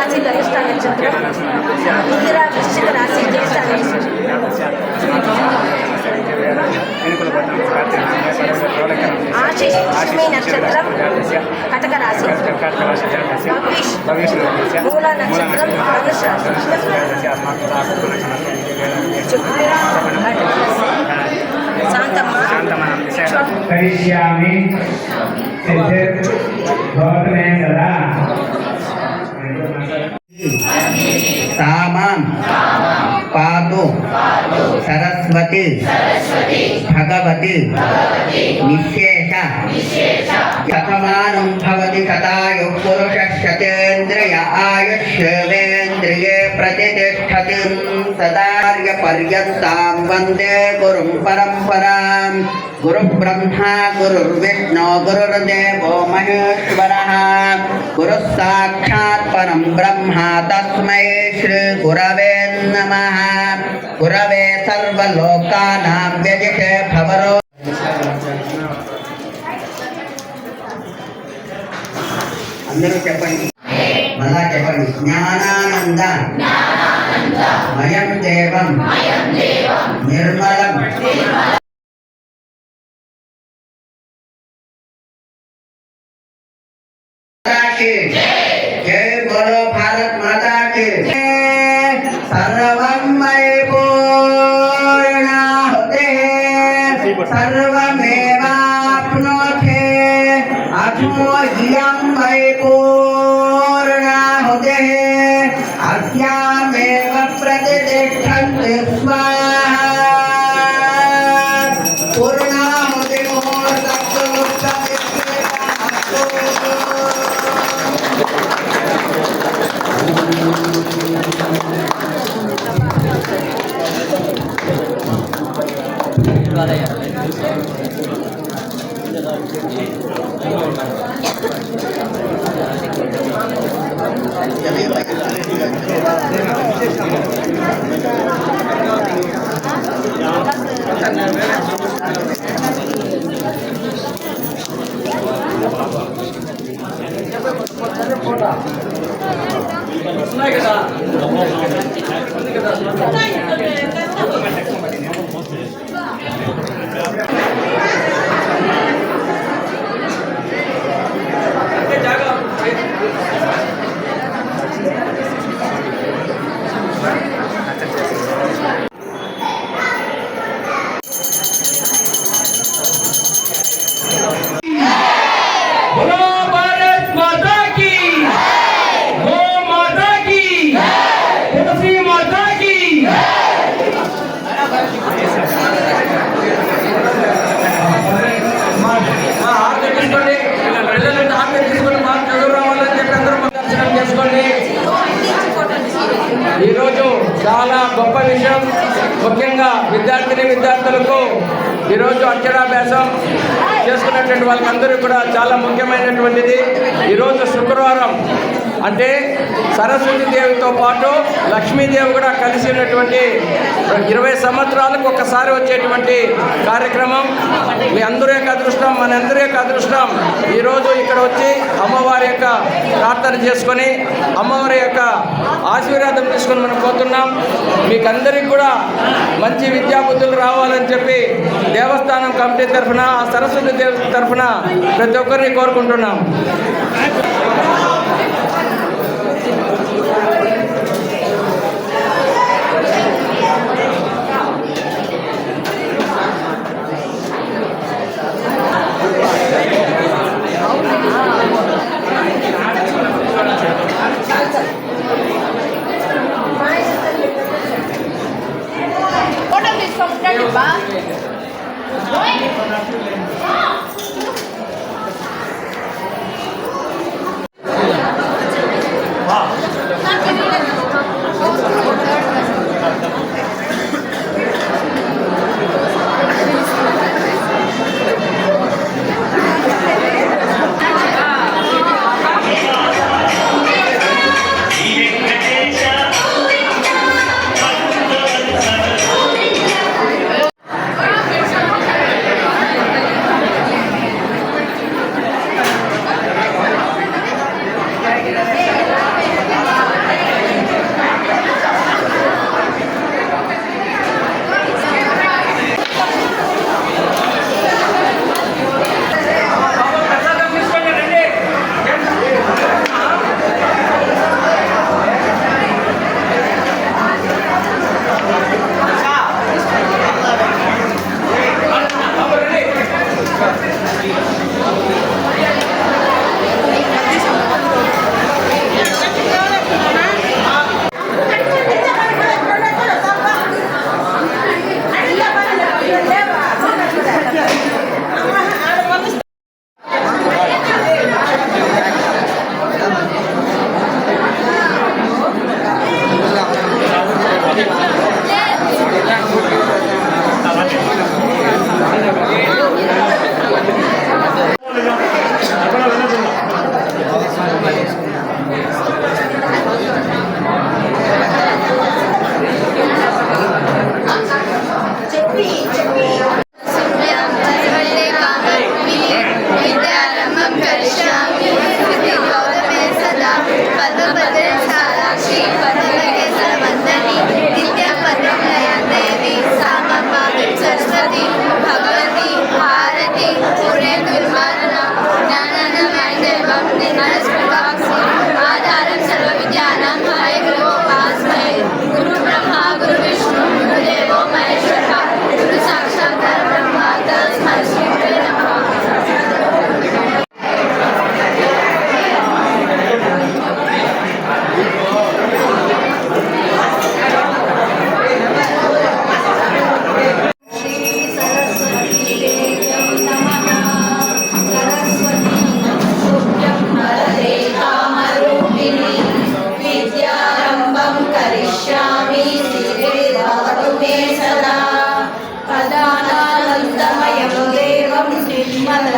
రాశి ధనిష్ట నక్షత్రం, మిథున వృశ్చిక రాశి జ్యేష్ఠ నక్షత్రం, ఆశీష్ లక్ష్మీ నక్షత్రం కటక రాశి, మూల నక్షత్రం ధనుష్ రాశి. శాంతమ్మ కరిష్యామి గౌతమే కదా సామాం పాతు సరస్వతి భగవతి నిశేష శతమానం భవతి శతాయు పురుష శతేంద్రియ ఆయుష్యేంద్రియే ప్రతిష్టతి సదార్య పర్యంతం వందే గురుం పరంపరాం. గురు బ్రహ్మా గురుర్విష్ణు గురుర్దేవో మహేశ్వరః గురు సాక్షాత్ పరం బ్రహ్మ తస్మై శ్రీ గురవే నమః. గురవే సర్వలోకానాం వ్యజితే భవరో. అందరూ చెప్పండి, మళ్ళా చెప్పండి. జ్ఞానానంద మయం దేవం నిర్మలం जय बोलो भारत माता की सर्वं मयि पूर्णाहुते सर्वमेवाप्नोति अथो इयं मयि पूर्णाहुते अस्यामेव प्रतिष्ठन्ति स्वाहा. पूर्णाहुति मुहूर्तस्य ఈరోజు చాలా గొప్ప విషయం. ముఖ్యంగా విద్యార్థులకు ఈరోజు అక్షరాభ్యాసం చేసుకున్నటువంటి వాళ్ళకందరూ కూడా చాలా ముఖ్యమైనటువంటిది. ఈరోజు శుక్రవారం అంటే సరస్వతి దేవితో పాటు లక్ష్మీదేవి కూడా కలిసి ఉన్నటువంటి 20 సంవత్సరాలకు ఒక్కసారి వచ్చేటువంటి కార్యక్రమం. మీ అందరి యొక్క అదృష్టం, మనందరి యొక్క అదృష్టం. ఈరోజు ఇక్కడ వచ్చి అమ్మవారి యొక్క ప్రార్థన చేసుకొని అమ్మవారి యొక్క ఆశీర్వాదం తీసుకొని మనం పోతున్నాం. మీకందరికి కూడా మంచి విద్యాబుద్ధులు రావాలని చెప్పి దేవస్థానం కమిటీ తరఫున, సరస్వతి దేవి తరఫున ప్రతి ఒక్కరిని కోరుకుంటున్నాం.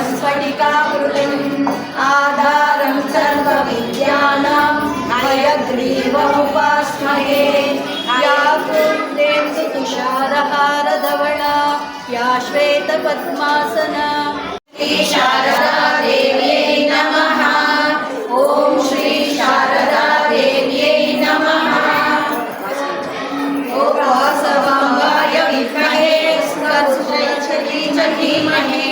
स्फटिकाकृतिम् आधारं सर्वविद्यानां हयग्रीवमुपास्महे या कुन्देन्दु तुषारहारधवला या श्वेतपद्मासना श्री शारदा देव्यै नमः। ॐ श्री शारदा देव्यै नमः। ॐ वासवाय विद्महे सरस्वती च धीमहि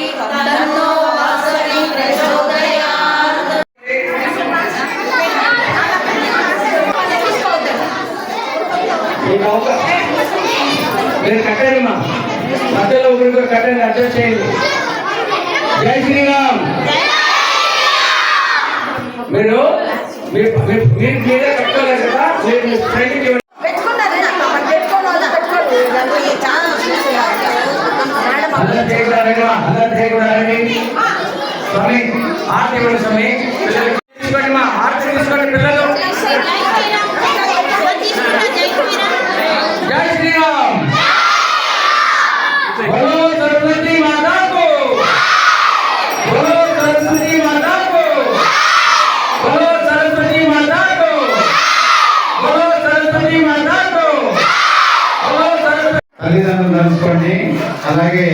तन्नो वासवी प्रचोदयात्। మీరు కట్టండిమా, మధ్యలో ఒకరికొకరు కట్టండి, అడ్జస్ట్ చేయండి. జై శ్రీరామ్. మీరు మీరే కట్టుకోలేదు కదా, మీరు ఫ్రెండ్కి ఇవ్వండి. అల్లరి చేయకూడదండి స్వామి. ఆర్తి ఇవ్వండి స్వామి. పిల్లలు తీసుకోండి, మా ఆర్తి తీసుకోండి పిల్లలు. జై శ్రీరామ్. बोलो सरस्वती माता को, बोलो सरस्वती माता को, बोलो सरस्वती माता को, बोलो सरस्वती माता को, बोलो सरस्वती. తల్లిదండ్రులు తెలుసుకోండి. అలాగే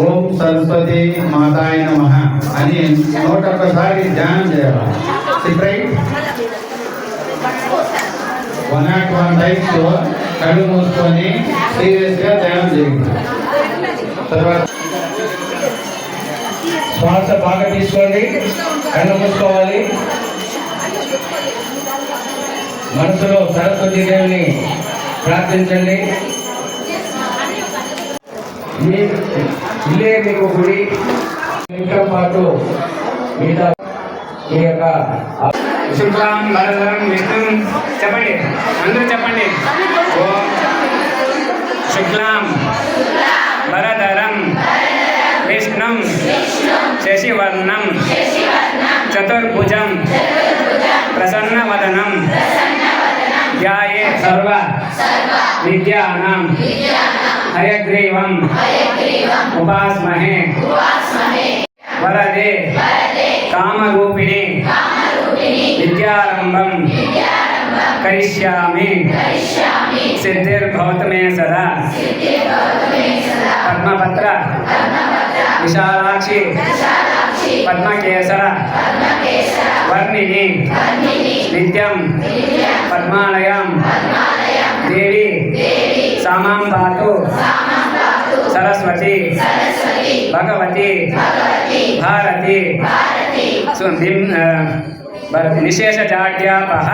ఓం సరస్వతి మాతాయ నమః అని 101 ధ్యానం చేయాలి. రైట్ 101 టైమ్స్ కళ్ళు మూసుకొని సీరియస్ గా ధ్యానం చేయండి. తర్వాత శ్వాస బాగా తీసుకోండి, కళ్ళు మూసుకోవాలి. మనసులో సరస్వతి దేవిని ప్రార్థించండి. ఇల్లే మీకు గుడి. ఇంకా పాటు మీద ఈ యొక్క శుక్లాం వరదరం విష్ణుం చెప్పండి, అందరూ చెప్పండి. ఓం శుక్లాం వరదరం విష్ణుం శశివర్ణం చతుర్భుజం ప్రసన్నవదనం ధ్యాయే సర్వ విద్యానాం హయగ్రీవం ఉపాస్మహే వరదే కామరూపిణి విద్యారంభం కరిష్యామి సిద్ధిర్భవతు మే సదా. పద్మపత్ర విశాలాక్షి పద్మకేసర వర్ణిని నిత్యం పద్మాలయం దేవి సామాం పాతు సరస్వతి భగవతి భారతి నిశేష జాడ్యాపహ.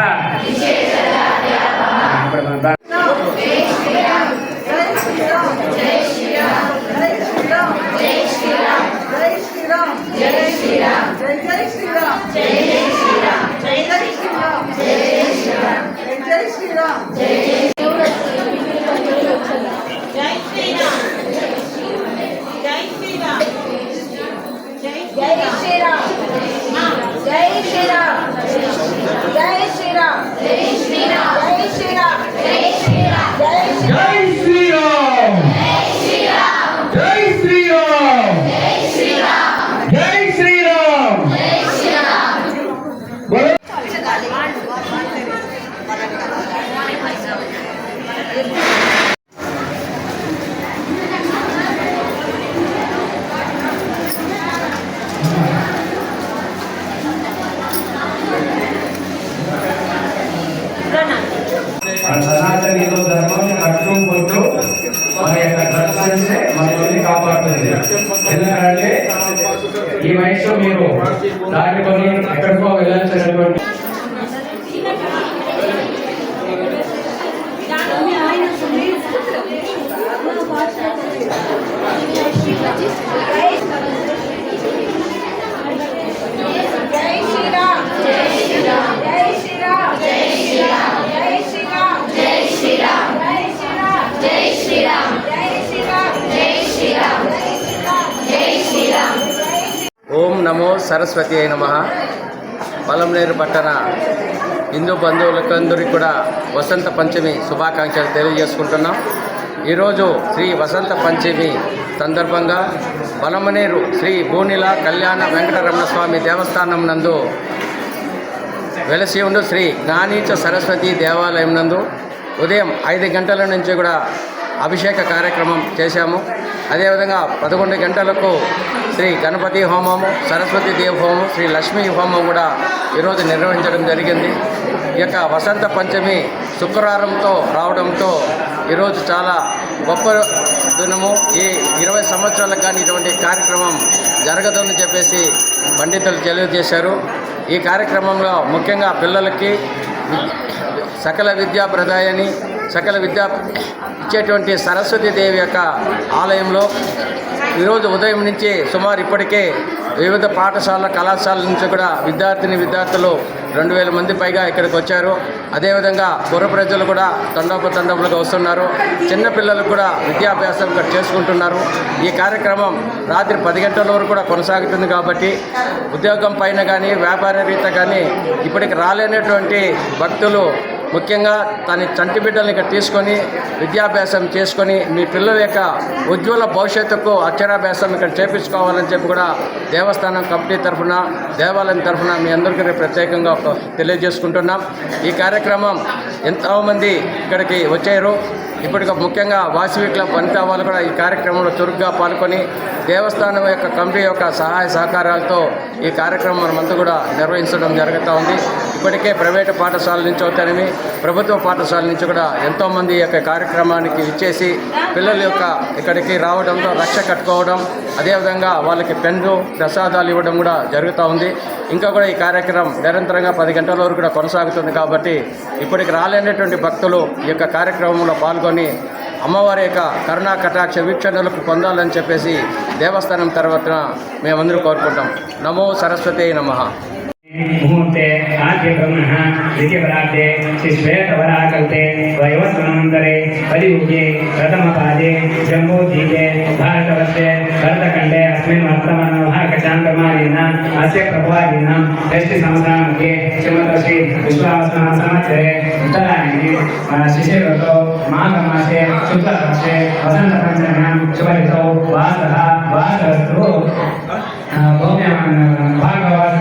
సనాతన హిందూ ధర్మాన్ని కట్టుకుంటూ మన యొక్క ధర్మాన్ని మనల్ని కాపాడుతుంది. ఎందుకంటే ఈ వయసులో మీరు దాటుకొని ఎక్కడికో వెళ్ళాల్సినటువంటి ఓం నమో సరస్వతి అయి నమః. పలంనేరు పట్టణ హిందూ బంధువులకందరికీ కూడా వసంత పంచమి శుభాకాంక్షలు తెలియజేసుకుంటున్నాం. ఈరోజు శ్రీ వసంత పంచమి సందర్భంగా వనమనేరు శ్రీ భూనిల కళ్యాణ వెంకటరమణ స్వామి దేవస్థానం నందు వెలసి ఉండు శ్రీ జ్ఞానీచ సరస్వతి దేవాలయం నందు ఉదయం 5 గంటల నుంచి కూడా అభిషేక కార్యక్రమం చేశాము. అదేవిధంగా 11 గంటలకు శ్రీ గణపతి హోమము, సరస్వతి దేవ హోమం, శ్రీ లక్ష్మీ హోమం కూడా ఈరోజు నిర్వహించడం జరిగింది. ఈ యొక్క వసంత పంచమి శుక్రవారంతో రావడంతో ఈరోజు చాలా గొప్ప దినము. ఈ 20 సంవత్సరాలకు కానీ ఇటువంటి కార్యక్రమం జరగదని చెప్పేసి పండితులు తెలియజేశారు. ఈ కార్యక్రమంలో ముఖ్యంగా పిల్లలకి సకల విద్యా ప్రదాయని సకల విద్య ఇచ్చేటువంటి సరస్వతీదేవి యొక్క ఆలయంలో ఈరోజు ఉదయం నుంచి సుమారు ఇప్పటికే వివిధ పాఠశాల కళాశాలల నుంచి కూడా విద్యార్థులు 2000 మంది పైగా ఇక్కడికి వచ్చారు. అదేవిధంగా పుర ప్రజలు కూడా తండోపతండములుగా వస్తున్నారు. చిన్నపిల్లలు కూడా విద్యాభ్యాసం ఇక్కడ చేసుకుంటున్నారు. ఈ కార్యక్రమం రాత్రి 10 గంటల వరకు కూడా కొనసాగుతుంది కాబట్టి ఉద్యోగం పైన కానీ వ్యాపార రీత్యా కానీ ఇప్పటికి రాలేనటువంటి భక్తులు ముఖ్యంగా తన చంటి బిడ్డల్ని ఇక్కడ తీసుకొని విద్యాభ్యాసం చేసుకొని మీ పిల్లల యొక్క ఉజ్వల భవిష్యత్తుకు అక్షరాభ్యాసం ఇక్కడ చేపించుకోవాలని చెప్పి కూడా దేవస్థానం కమిటీ తరఫున దేవాలయం తరఫున మీ అందరికీ ప్రత్యేకంగా తెలియజేసుకుంటున్నాం. ఈ కార్యక్రమం ఎంతోమంది ఇక్కడికి వచ్చారు. ఇప్పటికి ముఖ్యంగా వాసవి క్లబ్ వనితా వాళ్ళు కూడా ఈ కార్యక్రమంలో చురుగ్గా పాల్గొని దేవస్థానం యొక్క కమిటీ యొక్క సహాయ సహకారాలతో ఈ కార్యక్రమం మనమంతా కూడా నిర్వహించడం జరుగుతూ ఉంది. ఇప్పటికే ప్రైవేటు పాఠశాల నుంచి అవుతానని ప్రభుత్వ పాఠశాల నుంచి కూడా ఎంతోమంది ఈ యొక్క కార్యక్రమానికి ఇచ్చేసి పిల్లల యొక్క ఇక్కడికి రావడంతో రక్ష కట్టుకోవడం, అదేవిధంగా వాళ్ళకి పెన్ను ప్రసాదాలు ఇవ్వడం కూడా జరుగుతూ ఉంది. ఇంకా కూడా ఈ కార్యక్రమం నిరంతరంగా 10 గంటల వరకు కూడా కొనసాగుతుంది కాబట్టి ఇప్పటికి రాలేనటువంటి భక్తులు ఈ యొక్క కార్యక్రమంలో పాల్గొని అమ్మవారి యొక్క కరుణా కటాక్ష వీక్షణలకు పొందాలని చెప్పేసి దేవస్థానం తర్వాత మేమందరూ కోరుకుంటాం. నమో సరస్వతే నమః. मुहूर्ते आद्य ब्रह्मणः द्वितीयपरार्धे श्रीश्वेतवराकल्पे वयोस्वनमन्तरे परियुगे प्रथमपादे जम्बूद्वीपे भारतवर्षे भरतखण्डे अस्मिन् वर्तमानभारतचान्द्रमानेन अस्य प्रभवादीन षष्ठिसंवत्सरामध्ये श्रीमतश्री विश्वावसुसंवत्सरे उत्तरायणे शिशिरऋतौ माघमासे शुक्लपक्षे वसन्तपञ्चम्यां शुभऋतौ वासरस्तु भागवत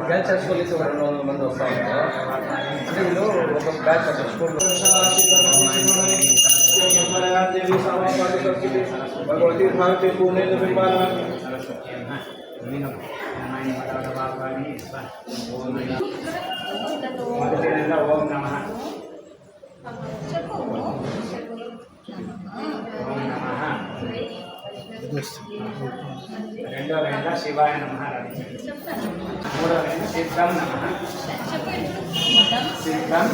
బ్యాచ్ చేసుకొని 200 మంది వస్తూ ఉంటారు. అంటే వీళ్ళు ఒక బ్యాచ్ స్కూల్లో భగవతి భారతి పూణే ఓం నమః రెండో లైన్లో శివాయ నమః, మూడో లైన్ సిద్ధం నమః, సిద్ధం